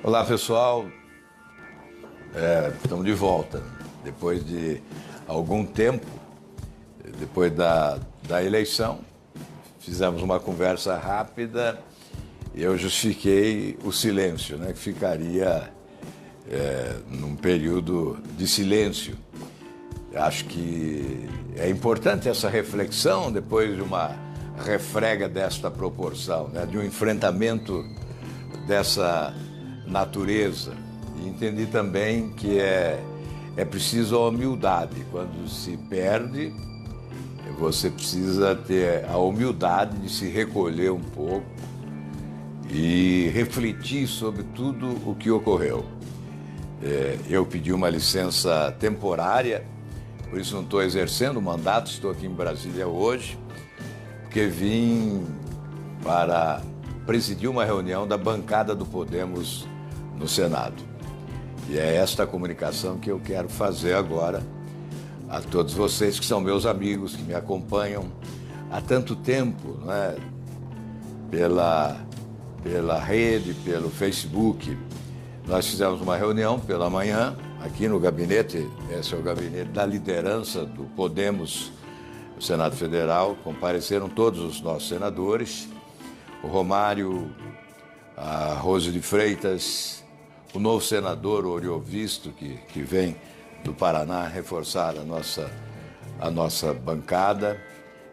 Olá, pessoal. Estamos de volta. Depois de algum tempo, depois da eleição, fizemos uma conversa rápida e eu justifiquei o silêncio, né, que ficaria num período de silêncio. Acho que é importante essa reflexão depois de uma refrega desta proporção, né, de um enfrentamento dessa natureza. E entendi também que é preciso a humildade. Quando se perde, você precisa ter a humildade de se recolher um pouco e refletir sobre tudo o que ocorreu. Eu pedi uma licença temporária, por isso não estou exercendo o mandato, estou aqui em Brasília hoje, porque vim para presidir uma reunião da bancada do Podemos no Senado. E é esta comunicação que eu quero fazer agora a todos vocês que são meus amigos, que me acompanham há tanto tempo, né? Pela rede, pelo Facebook. Nós fizemos uma reunião pela manhã, aqui no gabinete, esse é o gabinete da liderança do Podemos, no Senado Federal. Compareceram todos os nossos senadores, o Romário, a Rose de Freitas, o novo senador, o Oriovisto, que vem do Paraná reforçar a nossa bancada,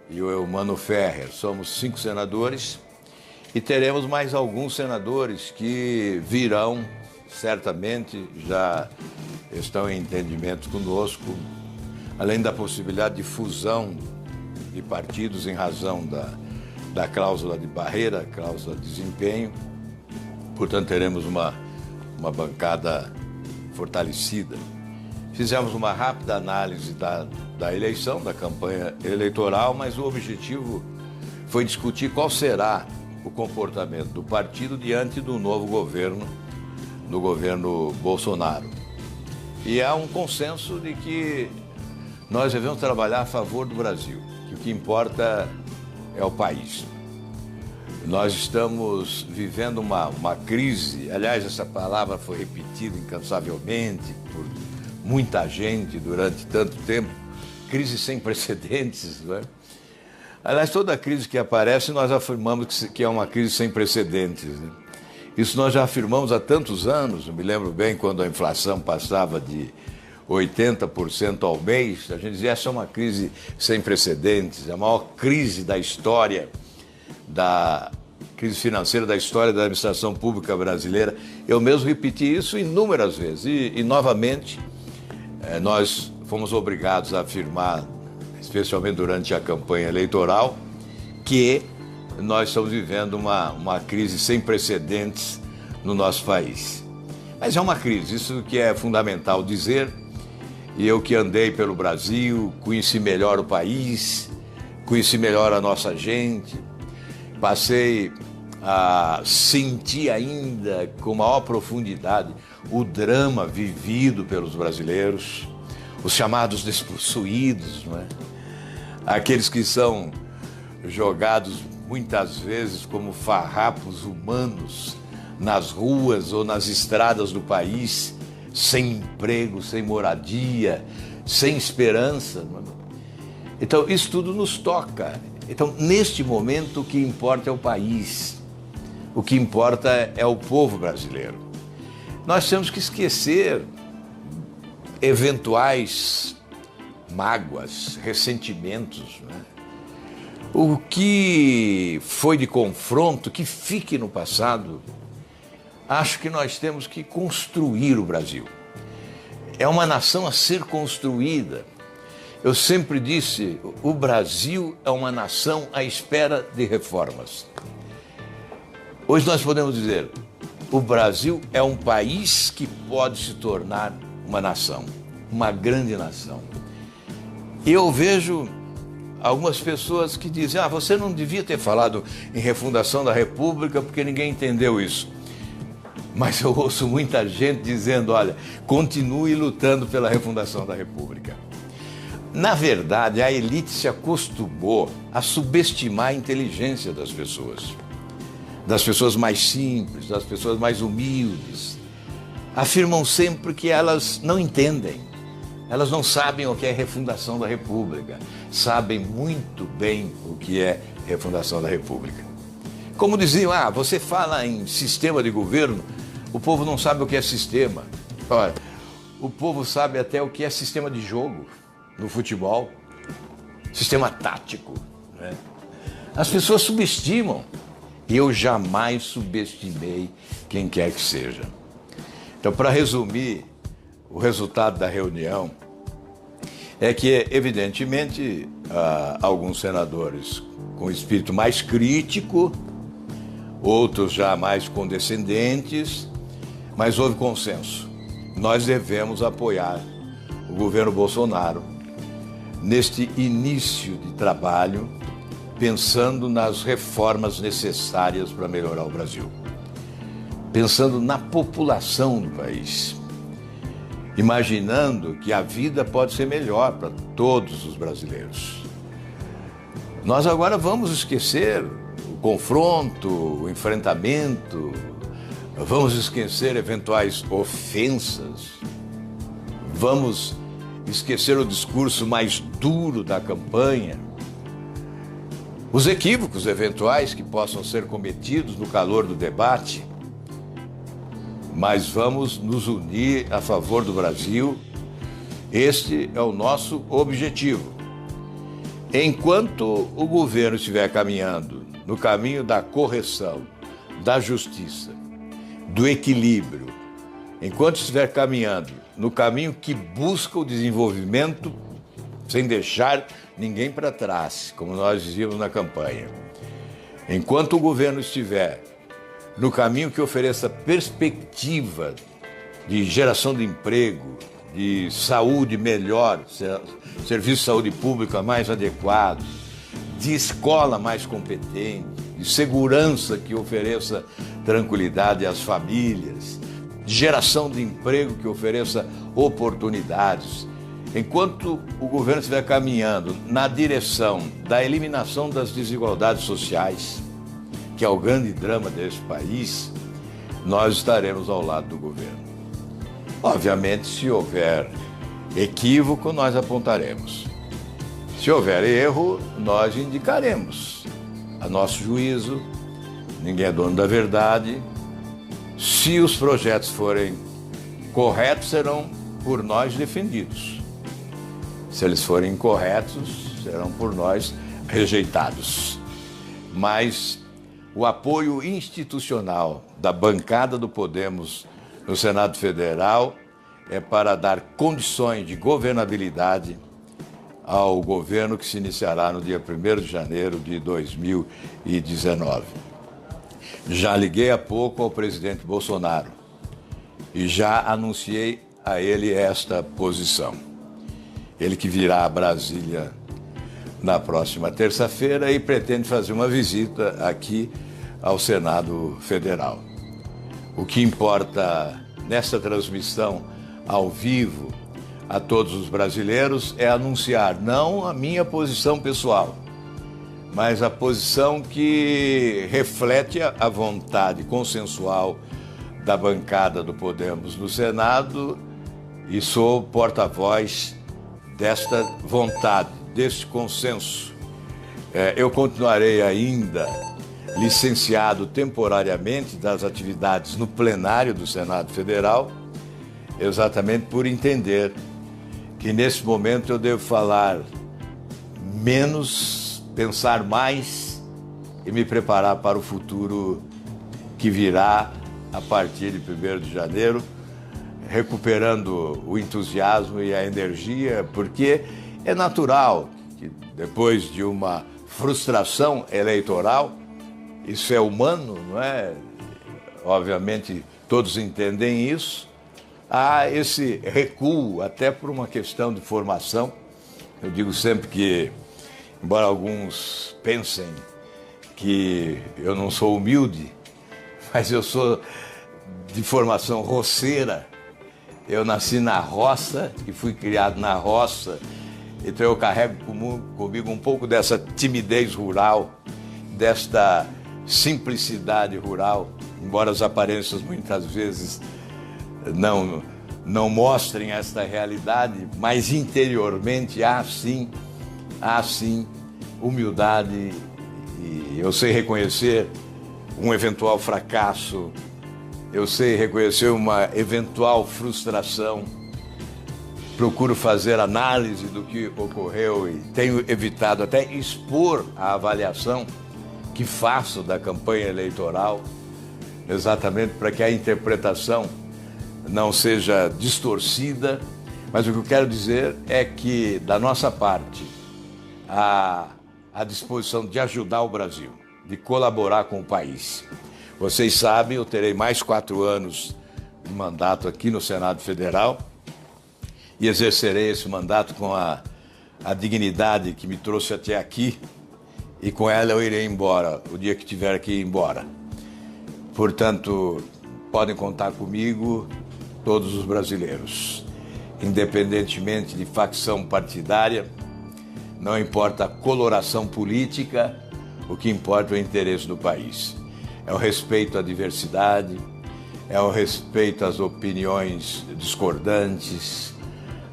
e o Eumano Ferrer. Somos 5 senadores e teremos mais alguns senadores que virão, certamente já estão em entendimento conosco, além da possibilidade de fusão de partidos em razão da cláusula de barreira, cláusula de desempenho. Portanto, teremos uma bancada fortalecida. Fizemos uma rápida análise da eleição, da campanha eleitoral, mas o objetivo foi discutir qual será o comportamento do partido diante do novo governo, do governo Bolsonaro. E há um consenso de que nós devemos trabalhar a favor do Brasil, que o que importa é o país. Nós estamos vivendo uma crise, aliás, essa palavra foi repetida incansavelmente por muita gente durante tanto tempo, crise sem precedentes, não é? Aliás, toda crise que aparece, nós afirmamos que é uma crise sem precedentes, né? Isso nós já afirmamos há tantos anos. Eu me lembro bem quando a inflação passava de 80% ao mês, a gente dizia essa é uma crise sem precedentes, a maior crise da história, da crise financeira da história da administração pública brasileira. Eu mesmo repeti isso inúmeras vezes e novamente, nós fomos obrigados a afirmar, especialmente durante a campanha eleitoral, que nós estamos vivendo uma crise sem precedentes no nosso país. Mas é uma crise, isso que é fundamental dizer. E eu que andei pelo Brasil, conheci melhor o país, conheci melhor a nossa gente, passei a sentir ainda com maior profundidade o drama vivido pelos brasileiros, os chamados despossuídos, não é? Aqueles que são jogados muitas vezes como farrapos humanos nas ruas ou nas estradas do país, sem emprego, sem moradia, sem esperança. Então, isso tudo nos toca. Então, neste momento, o que importa é o país. O que importa é o povo brasileiro. Nós temos que esquecer eventuais mágoas, ressentimentos, né? O que foi de confronto, que fique no passado. Acho que nós temos que construir o Brasil. É uma nação a ser construída. Eu sempre disse, o Brasil é uma nação à espera de reformas. Hoje nós podemos dizer, o Brasil é um país que pode se tornar uma nação, uma grande nação. E eu vejo algumas pessoas que dizem, você não devia ter falado em refundação da República porque ninguém entendeu isso. Mas eu ouço muita gente dizendo, olha, continue lutando pela refundação da República. Na verdade, a elite se acostumou a subestimar a inteligência das pessoas mais simples, das pessoas mais humildes. afirmam sempre que elas não entendem, elas não sabem o que é refundação da República, sabem muito bem o que é refundação da República. Como diziam, você fala em sistema de governo, o povo não sabe o que é sistema. Olha, o povo sabe até o que é sistema de jogo no futebol, sistema tático, né? As pessoas subestimam, e eu jamais subestimei quem quer que seja. Então, para resumir, o resultado da reunião é que, evidentemente, alguns senadores com espírito mais crítico, outros já mais condescendentes, mas houve consenso. Nós devemos apoiar o governo Bolsonaro neste início de trabalho, pensando nas reformas necessárias para melhorar o Brasil, pensando na população do país, imaginando que a vida pode ser melhor para todos os brasileiros. Nós agora vamos esquecer o confronto, o enfrentamento, vamos esquecer eventuais ofensas, vamos esquecer o discurso mais duro da campanha, os equívocos eventuais que possam ser cometidos no calor do debate, mas vamos nos unir a favor do Brasil. Este é o nosso objetivo. Enquanto o governo estiver caminhando no caminho da correção, da justiça, do equilíbrio, enquanto estiver caminhando no caminho que busca o desenvolvimento sem deixar ninguém para trás, como nós dizíamos na campanha, enquanto o governo estiver no caminho que ofereça perspectiva de geração de emprego, de saúde melhor, serviço de saúde pública mais adequado, de escola mais competente, de segurança que ofereça tranquilidade às famílias, de geração de emprego que ofereça oportunidades. Enquanto o governo estiver caminhando na direção da eliminação das desigualdades sociais, que é o grande drama desse país, nós estaremos ao lado do governo. Obviamente, se houver equívoco, nós apontaremos. Se houver erro, nós indicaremos. A nosso juízo, ninguém é dono da verdade. Se os projetos forem corretos, serão por nós defendidos. Se eles forem incorretos, serão por nós rejeitados. Mas o apoio institucional da bancada do Podemos no Senado Federal é para dar condições de governabilidade ao governo que se iniciará no dia 1º de janeiro de 2019. Já liguei há pouco ao presidente Bolsonaro e já anunciei a ele esta posição. Ele que virá a Brasília na próxima terça-feira e pretende fazer uma visita aqui ao Senado Federal. O que importa nesta transmissão ao vivo a todos os brasileiros é anunciar não a minha posição pessoal, mas a posição que reflete a vontade consensual da bancada do Podemos no Senado, e sou porta-voz desta vontade, deste consenso. Eu continuarei ainda licenciado temporariamente das atividades no plenário do Senado Federal, exatamente por entender que nesse momento eu devo falar menos, pensar mais e me preparar para o futuro que virá a partir de 1º de janeiro, recuperando o entusiasmo e a energia, porque é natural que depois de uma frustração eleitoral, isso é humano, não é? Obviamente todos entendem isso, há esse recuo até por uma questão de formação. Eu digo sempre que, embora alguns pensem que eu não sou humilde, mas eu sou de formação roceira. Eu nasci na roça e fui criado na roça, então eu carrego comigo um pouco dessa timidez rural, desta simplicidade rural, embora as aparências muitas vezes não mostrem esta realidade, mas interiormente há sim humildade, e eu sei reconhecer um eventual fracasso, eu sei reconhecer uma eventual frustração, procuro fazer análise do que ocorreu e tenho evitado até expor a avaliação que faço da campanha eleitoral, exatamente para que a interpretação não seja distorcida, mas o que eu quero dizer é que, da nossa parte, há a disposição de ajudar o Brasil, de colaborar com o país. Vocês sabem, eu terei mais 4 anos de mandato aqui no Senado Federal e exercerei esse mandato com a dignidade que me trouxe até aqui, e com ela eu irei embora, o dia que tiver que ir embora. Portanto, podem contar comigo todos os brasileiros, independentemente de facção partidária, não importa a coloração política, o que importa é o interesse do país. É o respeito à diversidade, é o respeito às opiniões discordantes,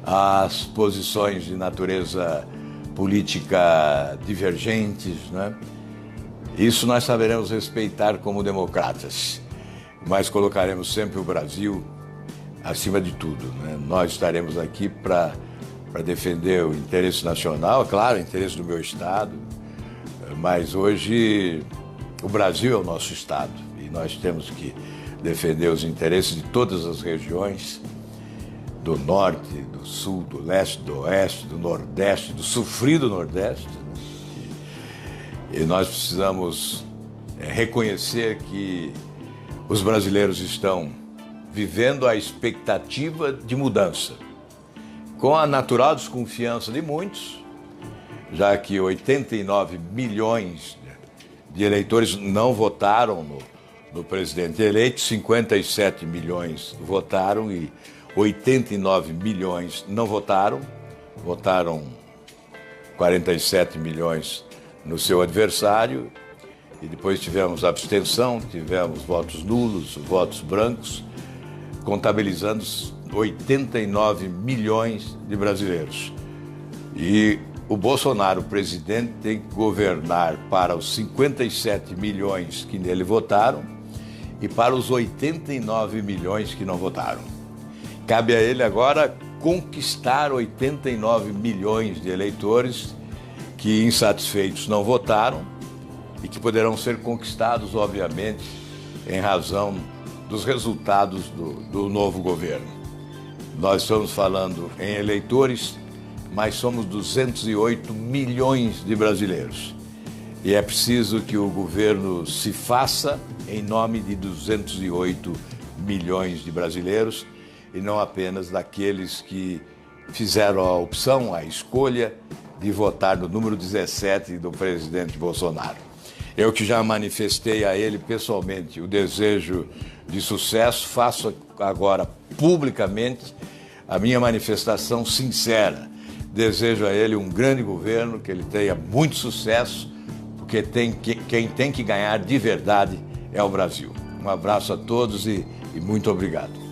às posições de natureza política divergentes, né? Isso nós saberemos respeitar como democratas, mas colocaremos sempre o Brasil acima de tudo, né? Nós estaremos aqui para defender o interesse nacional, claro, o interesse do meu Estado, mas hoje o Brasil é o nosso Estado e nós temos que defender os interesses de todas as regiões, do Norte, do Sul, do Leste, do Oeste, do Nordeste, do sofrido Nordeste, né? E nós precisamos reconhecer que os brasileiros estão vivendo a expectativa de mudança, com a natural desconfiança de muitos, já que 89 milhões de eleitores não votaram no presidente eleito, 57 milhões votaram e 89 milhões não votaram, votaram 47 milhões no seu adversário, e depois tivemos abstenção, tivemos votos nulos, votos brancos, contabilizando 89 milhões de brasileiros. E o Bolsonaro, o presidente, tem que governar para os 57 milhões que nele votaram e para os 89 milhões que não votaram. Cabe a ele agora conquistar 89 milhões de eleitores que, insatisfeitos, não votaram e que poderão ser conquistados, obviamente, em razão dos resultados do novo governo. Nós estamos falando em eleitores, mas somos 208 milhões de brasileiros. E é preciso que o governo se faça em nome de 208 milhões de brasileiros e não apenas daqueles que fizeram a opção, a escolha de votar no número 17 do presidente Bolsonaro. Eu que já manifestei a ele pessoalmente o desejo de sucesso, faço agora publicamente a minha manifestação sincera. Desejo a ele um grande governo, que ele tenha muito sucesso, porque quem tem que ganhar de verdade é o Brasil. Um abraço a todos e muito obrigado.